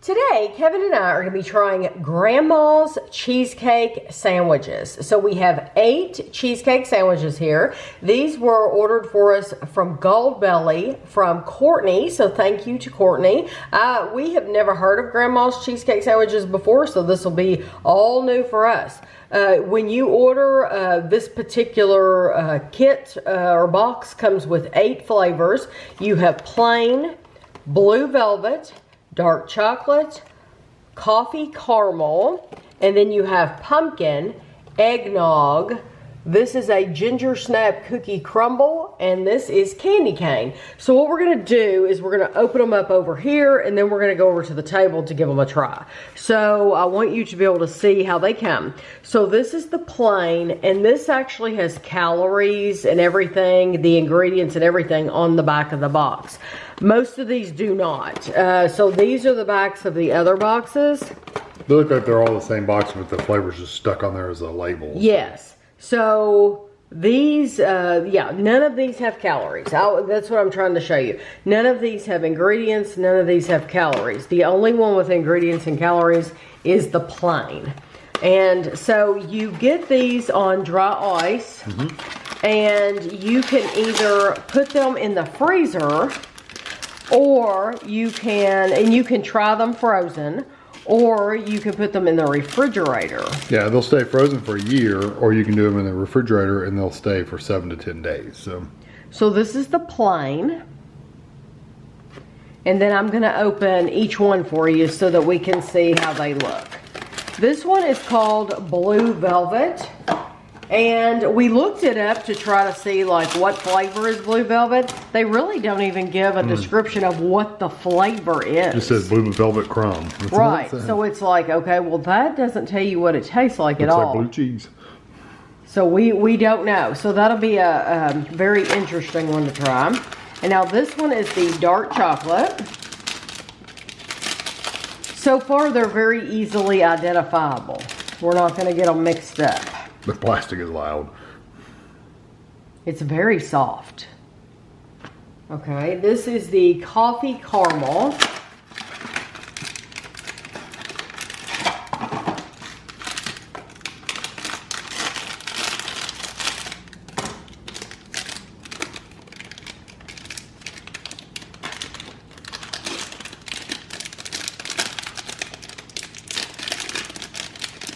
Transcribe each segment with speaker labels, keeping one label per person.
Speaker 1: Today, Kevin and I are going to be trying Grandma's cheesecake sandwiches. So we have 8 cheesecake sandwiches here. These were ordered for us from Goldbelly from Courtney. So thank you to Courtney. We have never heard of Grandma's cheesecake sandwiches before, so this will be all new for us. When you order this particular kit or box comes with 8 flavors. You have plain, blue velvet, dark chocolate, coffee caramel, and then you have pumpkin, eggnog. This is a ginger snap cookie crumble, and this is candy cane. So what we're gonna do is we're gonna open them up over here, and then we're gonna go over to the table to give them a try. So I want you to be able to see how they come. So this is the plain, and this actually has calories and everything, the ingredients and everything on the back of the box. Most of these do not. So these are the backs of the other boxes.
Speaker 2: They look like they're all the same box with the flavors just stuck on there as a label.
Speaker 1: Yes. So these, yeah, none of these have calories. That's what I'm trying to show you. None of these have ingredients. None of these have calories. The only one with ingredients and calories is the plain. And so you get these on dry ice, and you can either put them in the freezer, or you can try them frozen, or you can put them in the refrigerator.
Speaker 2: Yeah, they'll stay frozen for a year, or you can do them in the refrigerator and they'll stay for 7 to 10 days. So
Speaker 1: this is the plain. And then I'm gonna open each one for you so that we can see how they look. This one is called Blue Velvet. And we looked it up to try to see like what flavor is Blue Velvet. They really don't even give a description of what the flavor is.
Speaker 2: It just says Blue Velvet Crumb. That's
Speaker 1: right, so it's like, okay, well that doesn't tell you what it tastes like at all.
Speaker 2: It's like blue cheese.
Speaker 1: So we don't know. So that'll be a very interesting one to try. And now this one is the dark chocolate. So far they're very easily identifiable. We're not gonna get them mixed up.
Speaker 2: The plastic is loud.
Speaker 1: It's very soft. Okay, this is the coffee caramel.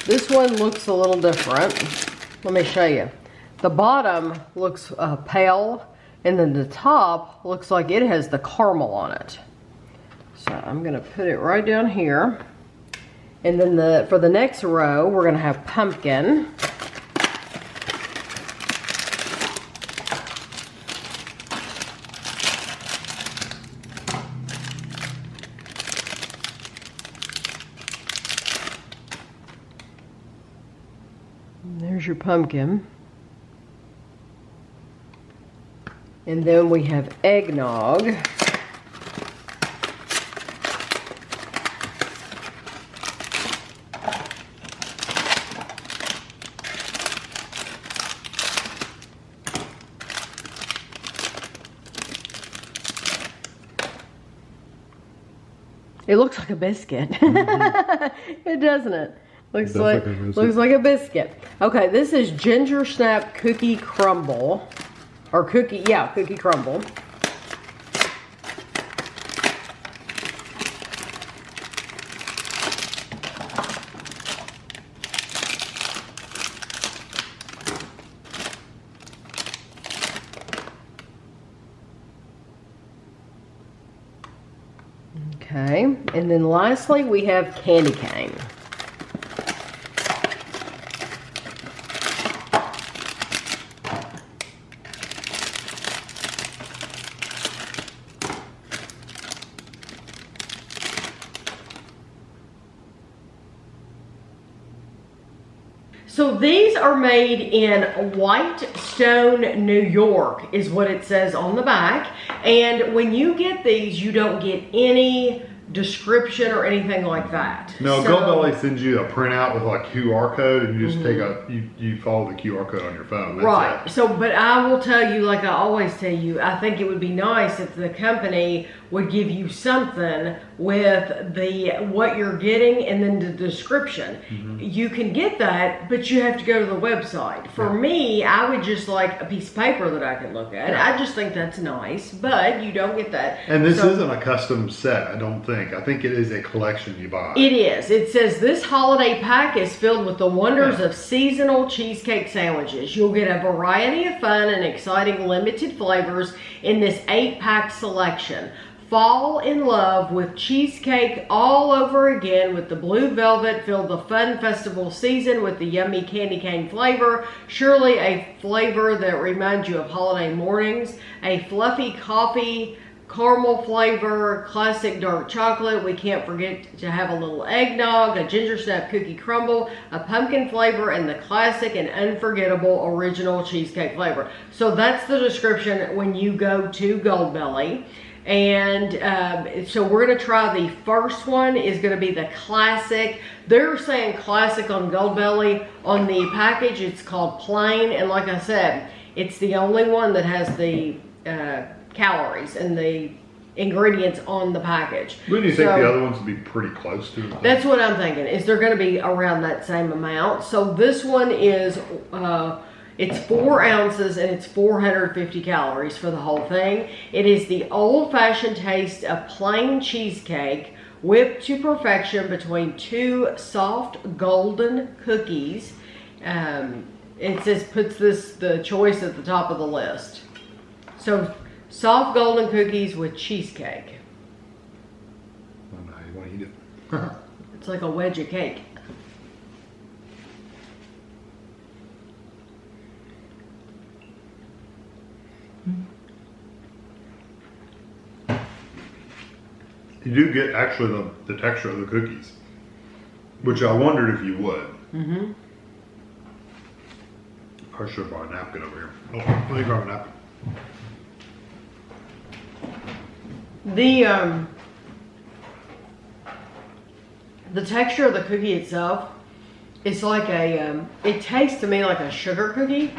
Speaker 1: This one looks a little different. Let me show you. The bottom looks pale, and then the top looks like it has the caramel on it. So I'm gonna put it right down here. And then for the next row, we're gonna have pumpkin. There's your pumpkin. And then we have eggnog. It looks like a biscuit. It doesn't it? Looks like a biscuit. Okay, this is ginger snap cookie crumble. Or cookie crumble. Okay, and then lastly we have candy cane. So these are made in Whitestone, New York, is what it says on the back. And when you get these, you don't get any description or anything like that.
Speaker 2: No, Goldbelly sends you a printout with like QR code, and you just take you follow the QR code on your phone. That's
Speaker 1: right.
Speaker 2: it.
Speaker 1: So, but I will tell you, like I always tell you, I think it would be nice if the company would give you something with the what you're getting and then the description. You can get that, but you have to go to the website. For me, I would just like a piece of paper that I can look at. I just think that's nice, but you don't get that.
Speaker 2: And this isn't a custom set, I don't think. I think it is a collection you buy.
Speaker 1: It is. It says this holiday pack is filled with the wonders of seasonal cheesecake sandwiches. You'll get a variety of fun and exciting limited flavors in this 8-pack selection. Fall in love with cheesecake all over again with the blue velvet. Fill the fun festival season with the yummy candy cane flavor. Surely a flavor that reminds you of holiday mornings. A fluffy coffee caramel flavor, classic dark chocolate. We can't forget to have a little eggnog, a ginger snap cookie crumble, a pumpkin flavor, and the classic and unforgettable original cheesecake flavor. So that's the description when you go to Goldbelly. And so we're going to try the first one is going to be the classic. They're saying classic on Goldbelly. On the package, it's called plain. And like I said, it's the only one that has the calories and the ingredients on the package.
Speaker 2: Wouldn't you think the other ones would be pretty close to it?
Speaker 1: That's what I'm thinking. Is they're going to be around that same amount. So this one is... it's 4 ounces and it's 450 calories for the whole thing. It is the old-fashioned taste of plain cheesecake whipped to perfection between 2 soft golden cookies. It says puts the choice at the top of the list. So soft golden cookies with cheesecake.
Speaker 2: I don't know how you want to eat it.
Speaker 1: It's like a wedge of cake.
Speaker 2: You do get actually the texture of the cookies, which I wondered if you would. I should have brought a napkin over here. Oh, let me grab a napkin.
Speaker 1: The texture of the cookie itself is like a, it tastes to me like a sugar cookie.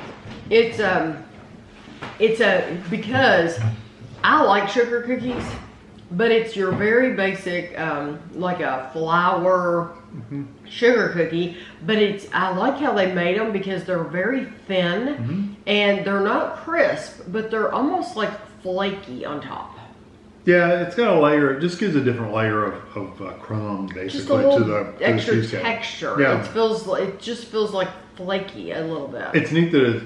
Speaker 1: Because I like sugar cookies, but it's your very basic, like a flour sugar cookie. But I like how they made them because they're very thin and they're not crisp, but they're almost like flaky on top.
Speaker 2: Yeah, it's got a layer. It just gives a different layer of crumb, basically,
Speaker 1: just a little
Speaker 2: to the
Speaker 1: extra
Speaker 2: cheesecake.
Speaker 1: texture.
Speaker 2: Yeah.
Speaker 1: It just feels like flaky a little bit.
Speaker 2: It's neat that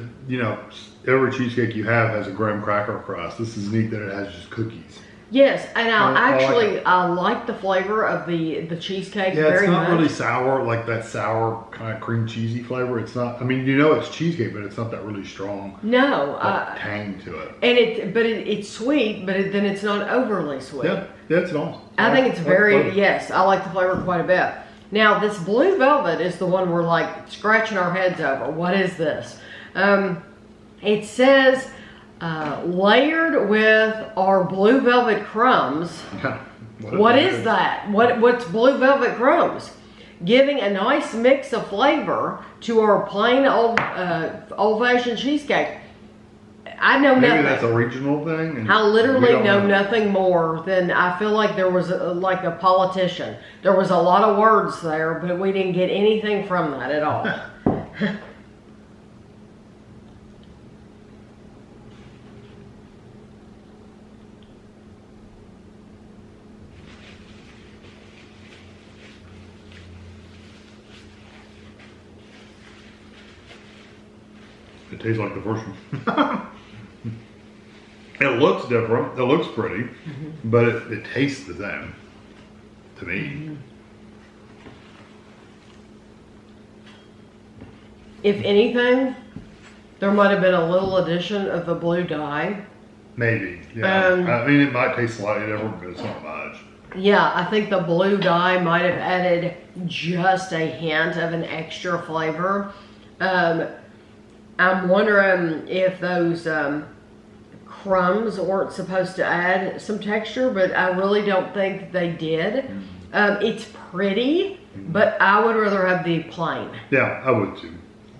Speaker 2: every cheesecake you have has a graham cracker crust. This is neat that it has just cookies.
Speaker 1: Yes, and
Speaker 2: I
Speaker 1: like the flavor of the cheesecake
Speaker 2: Yeah,
Speaker 1: very
Speaker 2: it's not
Speaker 1: much.
Speaker 2: really sour, like that sour kind of cream cheesy flavor. It's not. I mean, it's cheesecake, but it's not that really strong.
Speaker 1: No,
Speaker 2: tang to it.
Speaker 1: And it's sweet, but then it's not overly sweet.
Speaker 2: Yeah, it's awesome.
Speaker 1: I think it's yes, I like the flavor quite a bit. Now this blue velvet is the one we're like scratching our heads over. What is this? It says layered with our blue velvet crumbs. What is that? What's blue velvet crumbs? Giving a nice mix of flavor to our plain old-fashioned cheesecake. I know nothing.
Speaker 2: Maybe that's a regional thing.
Speaker 1: I literally know nothing more than I feel like there was like a politician. There was a lot of words there, but we didn't get anything from that at all.
Speaker 2: It tastes like the first one. It looks different. It looks pretty, but it tastes the same to me.
Speaker 1: If anything, there might have been a little addition of the blue dye.
Speaker 2: Maybe, yeah. I mean, it might taste slightly different, but it's not much.
Speaker 1: Yeah, I think the blue dye might have added just a hint of an extra flavor. I'm wondering if those crumbs weren't supposed to add some texture, but I really don't think they did. It's pretty, but I would rather have the plain.
Speaker 2: Yeah, I would too.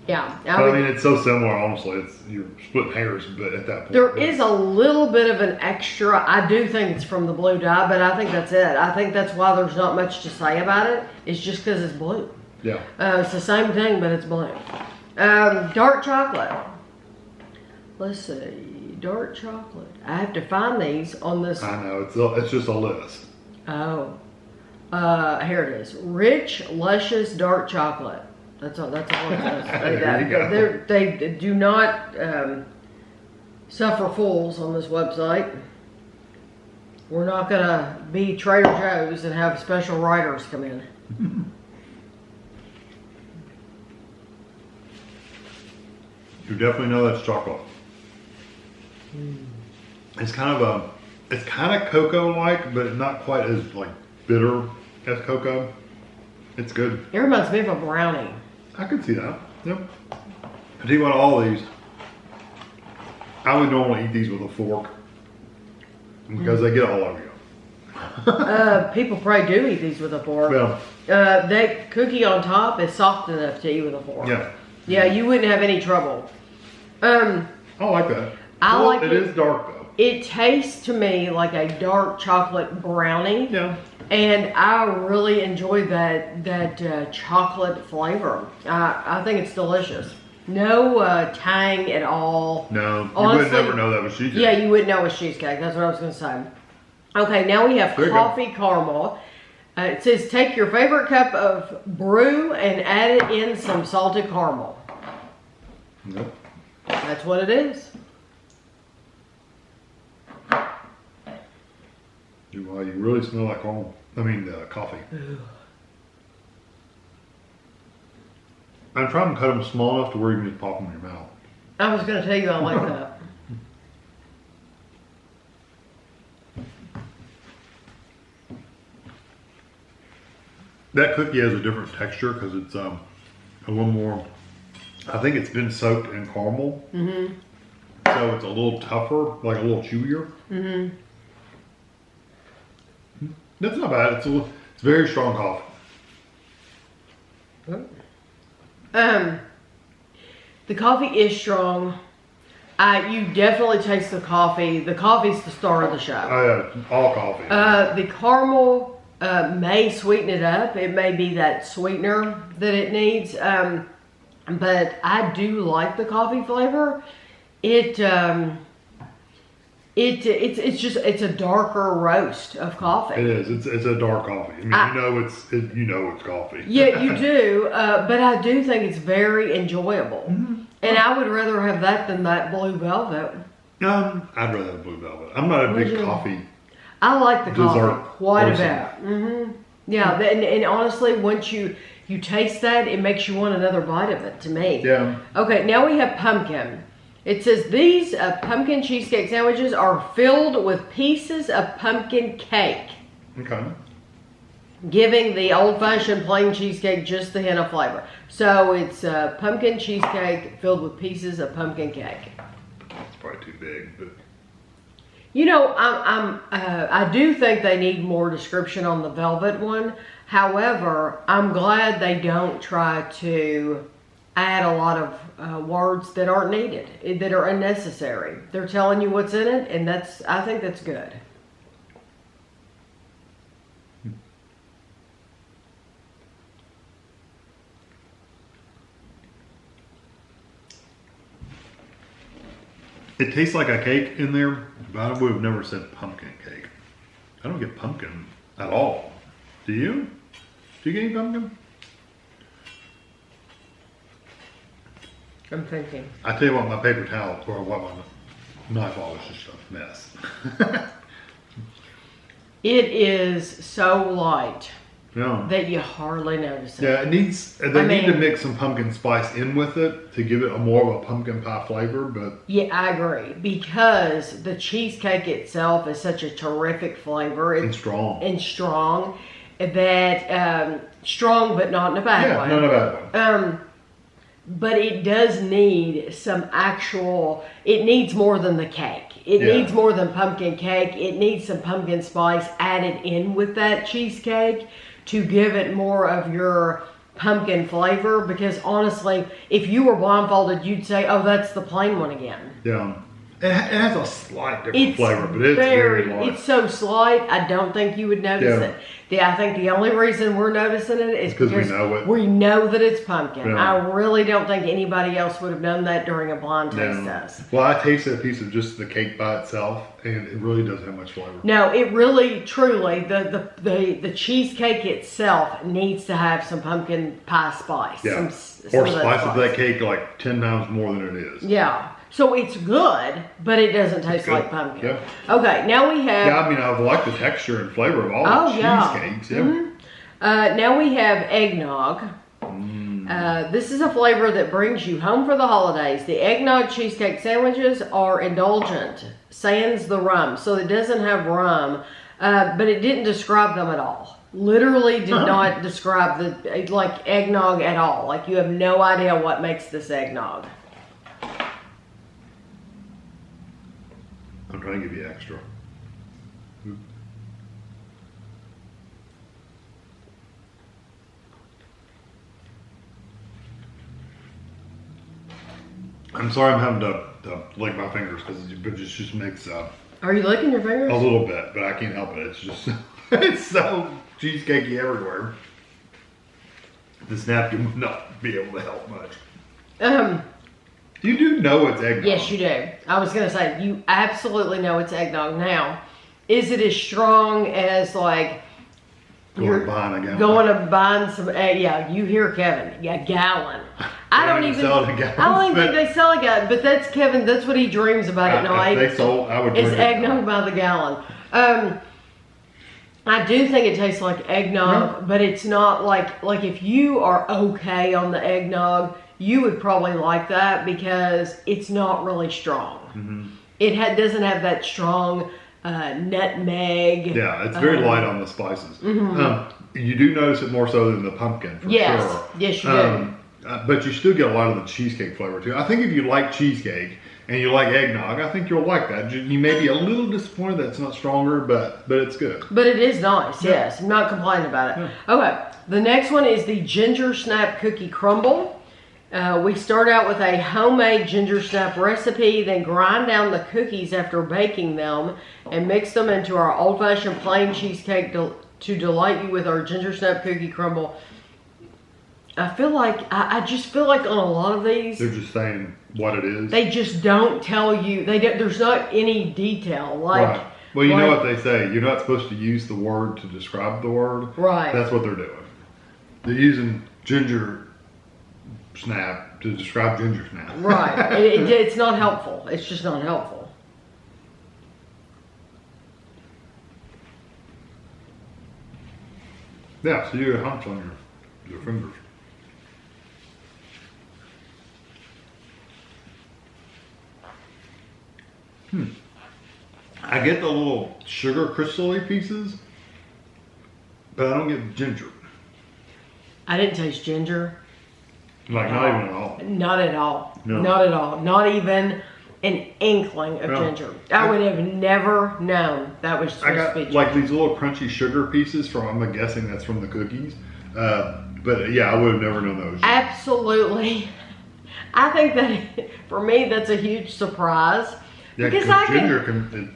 Speaker 1: Yeah.
Speaker 2: I mean, it's so similar, honestly. You're splitting hairs, but at that point.
Speaker 1: There is a little bit of an extra. I do think it's from the blue dye, but I think that's it. I think that's why there's not much to say about it. It's just because it's blue.
Speaker 2: Yeah.
Speaker 1: It's the same thing, but it's blue. Dark chocolate. Let's see. Dark chocolate. I have to find these on this.
Speaker 2: I know. It's just a list.
Speaker 1: Oh. Here it is. Rich, luscious, dark chocolate. That's all it says.
Speaker 2: There you go.
Speaker 1: They do not suffer fools on this website. We're not going to be Trader Joe's and have special writers come in.
Speaker 2: You definitely know that's chocolate. It's kind of cocoa-like, but not quite as like bitter as cocoa. It's good.
Speaker 1: It reminds me of a brownie.
Speaker 2: I could see that. Yep. I tell you what, all these, I would normally eat these with a fork because they get all over you.
Speaker 1: People probably do eat these with a fork.
Speaker 2: Yeah.
Speaker 1: That cookie on top is soft enough to eat with a fork.
Speaker 2: Yeah.
Speaker 1: Yeah, you wouldn't have any trouble.
Speaker 2: I like that.
Speaker 1: I like
Speaker 2: it. It is dark though.
Speaker 1: It tastes to me like a dark chocolate brownie.
Speaker 2: Yeah.
Speaker 1: And I really enjoy that chocolate flavor. I think it's delicious. No tang at all.
Speaker 2: No,
Speaker 1: honestly,
Speaker 2: you would never know that was cheesecake.
Speaker 1: Yeah, you wouldn't know it was cheesecake. That's what I was going to say. Okay, now we have coffee caramel. It says take your favorite cup of brew and add it in some salted caramel.
Speaker 2: Nope.
Speaker 1: That's what it is.
Speaker 2: Wow, you really smell like caramel. I mean, coffee. I'm trying to cut them small enough to where you can just pop them in your mouth.
Speaker 1: I was going to tell you I like that.
Speaker 2: That cookie has a different texture because it's a little more, I think it's been soaked in caramel. Mm-hmm. So it's a little tougher, like a little chewier. Mm-hmm. That's not bad. It's very strong coffee.
Speaker 1: The coffee is strong. You definitely taste the coffee. The coffee's the star of the show.
Speaker 2: Oh yeah, all coffee.
Speaker 1: The caramel may sweeten it up. It may be that sweetener that it needs. But I do like the coffee flavor. It's a darker roast of coffee.
Speaker 2: It is. It's a dark coffee. I mean, you know it's coffee.
Speaker 1: Yeah, you do. But I do think it's very enjoyable. Mm-hmm. And I would rather have that than that blue velvet.
Speaker 2: I'd rather have blue velvet. I'm not a big coffee.
Speaker 1: I like the coffee quite a
Speaker 2: person.
Speaker 1: bit. Mm-hmm. Yeah, and honestly, once you taste that, it makes you want another bite of it. To me.
Speaker 2: Yeah.
Speaker 1: Okay, now we have pumpkin. It says these pumpkin cheesecake sandwiches are filled with pieces of pumpkin cake.
Speaker 2: Okay.
Speaker 1: Giving the old-fashioned plain cheesecake just the hint of flavor. So it's pumpkin cheesecake filled with pieces of pumpkin cake.
Speaker 2: It's probably too big, but
Speaker 1: you know, I do think they need more description on the velvet one. However, I'm glad they don't try to add a lot of words that aren't needed, that are unnecessary. They're telling you what's in it, and I think that's good.
Speaker 2: it tastes like a cake in there, but I would have never said pumpkin cake. I don't get pumpkin at all. Do you? Do you get any pumpkin?
Speaker 1: I'm thinking.
Speaker 2: I tell you what, my paper towel or what my knife off is just a mess.
Speaker 1: It is so light
Speaker 2: Yeah.
Speaker 1: that you hardly notice it.
Speaker 2: Yeah, it needs. They need to mix some pumpkin spice in with it to give it more of a pumpkin pie flavor. But
Speaker 1: yeah, I agree, because the cheesecake itself is such a terrific flavor.
Speaker 2: It's strong.
Speaker 1: And strong, that strong, but not in a bad way.
Speaker 2: Yeah, not in a bad way.
Speaker 1: But it does need some actual. It needs more than the cake. It needs more than pumpkin cake. It needs some pumpkin spice added in with that cheesecake to give it more of your pumpkin flavor, because honestly, if you were blindfolded, you'd say, oh, that's the plain one again.
Speaker 2: Yeah. It has a slight different flavor, but it's very light.
Speaker 1: It's so slight, I don't think you would notice it. I think the only reason we're noticing it is because we know that it's pumpkin.
Speaker 2: Yeah.
Speaker 1: I really don't think anybody else would have done that during a blind taste test.
Speaker 2: Well, I tasted a piece of just the cake by itself, and it really doesn't have much flavor.
Speaker 1: No, it really, truly, the cheesecake itself needs to have some pumpkin pie spice.
Speaker 2: Yeah.
Speaker 1: Some
Speaker 2: or spices that cake like 10 times more than it is.
Speaker 1: Yeah. So it's good, but it doesn't taste like pumpkin. Yeah. Okay, now we have...
Speaker 2: Yeah, I mean, I've liked the texture and flavor of all the cheesecakes. Yeah.
Speaker 1: Mm-hmm. Now we have eggnog. This is a flavor that brings you home for the holidays. The eggnog cheesecake sandwiches are indulgent, sans the rum. So it doesn't have rum, but it didn't describe them at all. Literally did not describe the eggnog at all. Like, you have no idea what makes this eggnog.
Speaker 2: I'm trying to give you extra. I'm sorry I'm having to lick my fingers because it just makes
Speaker 1: Are you licking your fingers?
Speaker 2: A little bit, but I can't help it. It's just, it's so cheesecakey everywhere. This napkin would not be able to help much. You do know it's eggnog.
Speaker 1: Yes, you do. I was going to say, you absolutely know it's eggnog. Now, is it as strong as like...
Speaker 2: Going to buy
Speaker 1: some egg? Yeah, you hear Kevin. Yeah, gallon. I don't even think they sell a gallon, but that's Kevin. That's what he dreams about at night.
Speaker 2: If they sold, I would drink
Speaker 1: it's eggnog by the gallon. I do think it tastes like eggnog, but it's not like if you are okay on the eggnog, you would probably like that because it's not really strong. Mm-hmm. It doesn't have that strong nutmeg.
Speaker 2: Yeah, it's very light on the spices. Mm-hmm. You do notice it more so than the pumpkin, for sure.
Speaker 1: Yes, you do.
Speaker 2: But you still get a lot of the cheesecake flavor too. I think if you like cheesecake and you like eggnog, I think you'll like that. You may be a little disappointed that it's not stronger, but it's good.
Speaker 1: But it is nice, yes. I'm not complaining about it. Yeah. Okay, the next one is the Ginger Snap Cookie Crumble. We start out with a homemade ginger snap recipe, then grind down the cookies after baking them and mix them into our old-fashioned plain cheesecake to delight you with our ginger snap cookie crumble. I just feel like on a lot of these,
Speaker 2: they're just saying what it is.
Speaker 1: They just don't tell you. There's not any detail.
Speaker 2: Right. Well, you know what they say. You're not supposed to use the word to describe the word.
Speaker 1: Right.
Speaker 2: That's what they're doing. They're using ginger snap to describe ginger snap.
Speaker 1: Right. It's not helpful. It's just not helpful.
Speaker 2: Yeah, so you get humps on your fingers. I get the little sugar crystally pieces, but I don't get ginger.
Speaker 1: I didn't taste ginger.
Speaker 2: Like, not even at all.
Speaker 1: Not at all.
Speaker 2: No.
Speaker 1: Not at all. Not even an inkling of ginger. I would have never known that was supposed to be ginger.
Speaker 2: Like these little crunchy sugar pieces from, I'm guessing that's from the cookies. But yeah, I would have never known those.
Speaker 1: Absolutely. I think that, for me, that's a huge surprise.
Speaker 2: Yeah, because ginger ginger's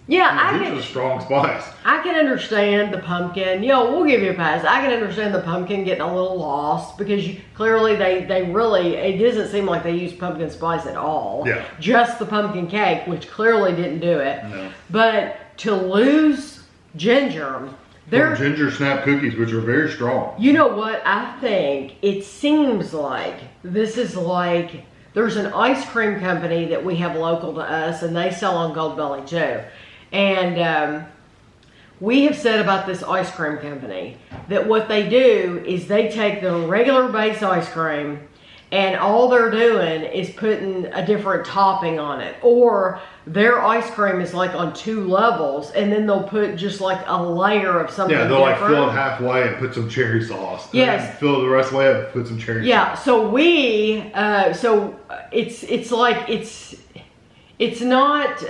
Speaker 2: a strong spice.
Speaker 1: I can understand the pumpkin. We'll give you a pass. I can understand the pumpkin getting a little lost because clearly they really, it doesn't seem like they use pumpkin spice at all.
Speaker 2: Yeah.
Speaker 1: Just the pumpkin cake, which clearly didn't do it.
Speaker 2: No.
Speaker 1: But to lose ginger,
Speaker 2: they're ginger snap cookies, which are very strong.
Speaker 1: You know what? I think it seems like this is like, there's an ice cream company that we have local to us, and they sell on Goldbelly too. And we have said about this ice cream company that what they do is they take the regular base ice cream and all they're doing is putting a different topping on it. Or their ice cream is like on 2 levels, and then they'll put just like a layer of something different.
Speaker 2: Like fill it halfway and put some cherry sauce.
Speaker 1: Yes.
Speaker 2: And fill it the rest of the way up and put some cherry sauce.
Speaker 1: Yeah, so it's like, it's not,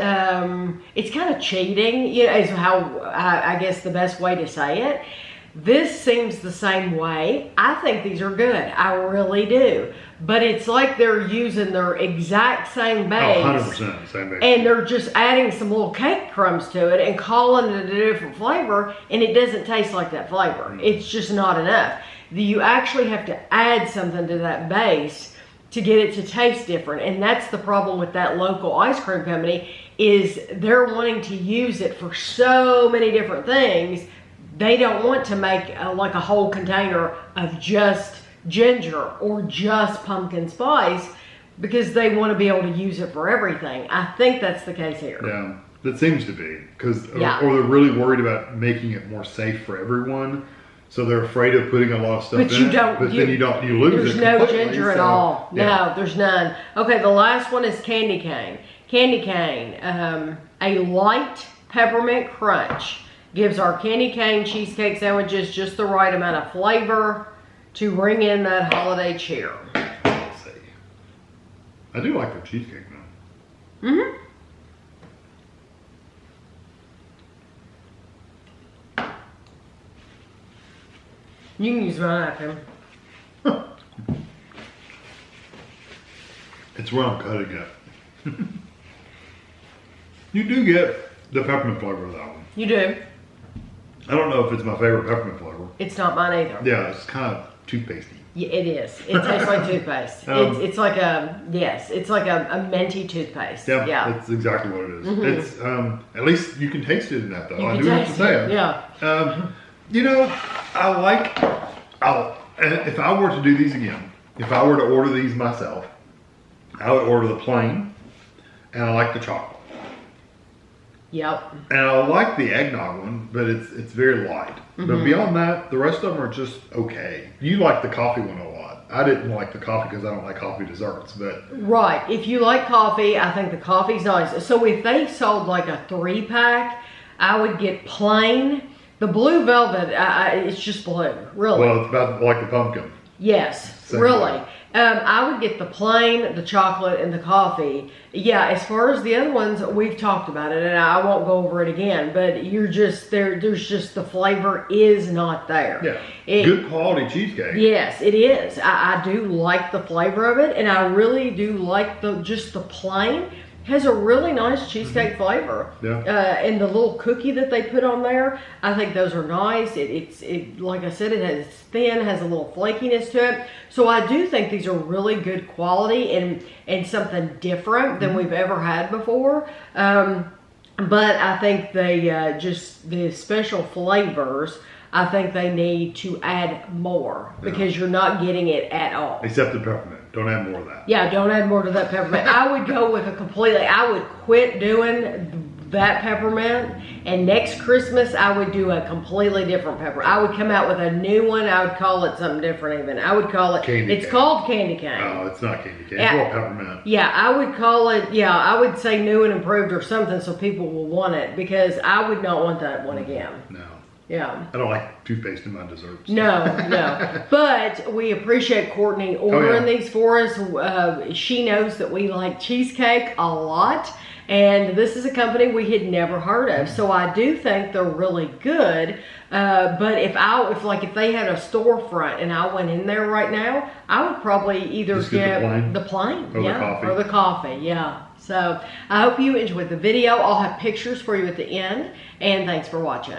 Speaker 1: it's kind of cheating, is how, I guess the best way to say it. This seems the same way. I think these are good. I really do. But it's like they're using their exact same base.
Speaker 2: 100% same base.
Speaker 1: And they're just adding some little cake crumbs to it and calling it a different flavor, and it doesn't taste like that flavor. It's just not enough. You actually have to add something to that base to get it to taste different. And that's the problem with that local ice cream company, is they're wanting to use it for so many different things. They don't want to make like a whole container of just ginger or just pumpkin spice, because they want to be able to use it for everything. I think that's the case here.
Speaker 2: Yeah, that seems to be. Because or they're really worried about making it more safe for everyone. So they're afraid of putting a lot of stuff in it. But then you lose it.
Speaker 1: There's no ginger at all.
Speaker 2: Yeah.
Speaker 1: No, there's none. Okay, the last one is candy cane. Candy cane, a light peppermint crunch gives our candy cane cheesecake sandwiches just the right amount of flavor to bring in that holiday cheer.
Speaker 2: Let's see. I do like the cheesecake now.
Speaker 1: Mm-hmm. You can use my napkin.
Speaker 2: It's where I'm cutting it. You do get the peppermint flavor of that one.
Speaker 1: You do.
Speaker 2: I don't know if it's my favorite peppermint flavor.
Speaker 1: It's not mine either.
Speaker 2: Yeah, it's kind of toothpastey.
Speaker 1: Yeah, it is. It tastes like toothpaste. It's like it's like a minty toothpaste.
Speaker 2: Yeah,
Speaker 1: Yeah.
Speaker 2: that's exactly what it is.
Speaker 1: Mm-hmm.
Speaker 2: It's at least you can taste it in that though.
Speaker 1: You
Speaker 2: I
Speaker 1: can
Speaker 2: do have to
Speaker 1: taste
Speaker 2: say
Speaker 1: it.
Speaker 2: it.
Speaker 1: Yeah.
Speaker 2: You know, if I were to do these again, if I were to order these myself, I would order the plain, and I like the chocolate.
Speaker 1: Yep.
Speaker 2: And I like the eggnog one, but it's very light.
Speaker 1: Mm-hmm.
Speaker 2: But beyond that, the rest of them are just okay. You like the coffee one a lot. I didn't like the coffee because I don't like coffee desserts, but...
Speaker 1: Right. If you like coffee, I think the coffee's nice. So if they sold like a 3-pack, I would get plain. The blue velvet, it's just blue, really.
Speaker 2: Well, it's about like the pumpkin.
Speaker 1: Yes,
Speaker 2: Same
Speaker 1: really.
Speaker 2: way.
Speaker 1: I would get the plain, the chocolate, and the coffee. Yeah, as far as the other ones, we've talked about it, and I won't go over it again, but you're just, there's just, the flavor is not there.
Speaker 2: Yeah, good quality cheesecake.
Speaker 1: Yes, it is. I do like the flavor of it, and I really do like just the plain. Has a really nice cheesecake flavor.
Speaker 2: Yeah.
Speaker 1: And the little cookie that they put on there, I think those are nice. It like I said, it's thin, has a little flakiness to it. So I do think these are really good quality and something different than we've ever had before. But I think they just the special flavors, I think they need to add more because you're not getting it at all.
Speaker 2: Except the peppermint. Don't add more of that.
Speaker 1: Yeah, don't add more to that peppermint. I would go with I would quit doing that peppermint, and next Christmas I would do a completely different pepper. I would come out with a new one. I would call it something different even. I would call it,
Speaker 2: candy cane.
Speaker 1: Called candy cane.
Speaker 2: Oh, it's not candy cane. It's more peppermint.
Speaker 1: Yeah, I would call it, I would say new and improved or something so people will want it, because I would not want that one again.
Speaker 2: No.
Speaker 1: Yeah.
Speaker 2: I don't like toothpaste in my desserts.
Speaker 1: No. But we appreciate Courtney ordering these for us. She knows that we like cheesecake a lot. And this is a company we had never heard of. So I do think they're really good. But if they had a storefront and I went in there right now, I would probably either get the plain or the coffee. Yeah. So I hope you enjoyed the video. I'll have pictures for you at the end. And thanks for watching.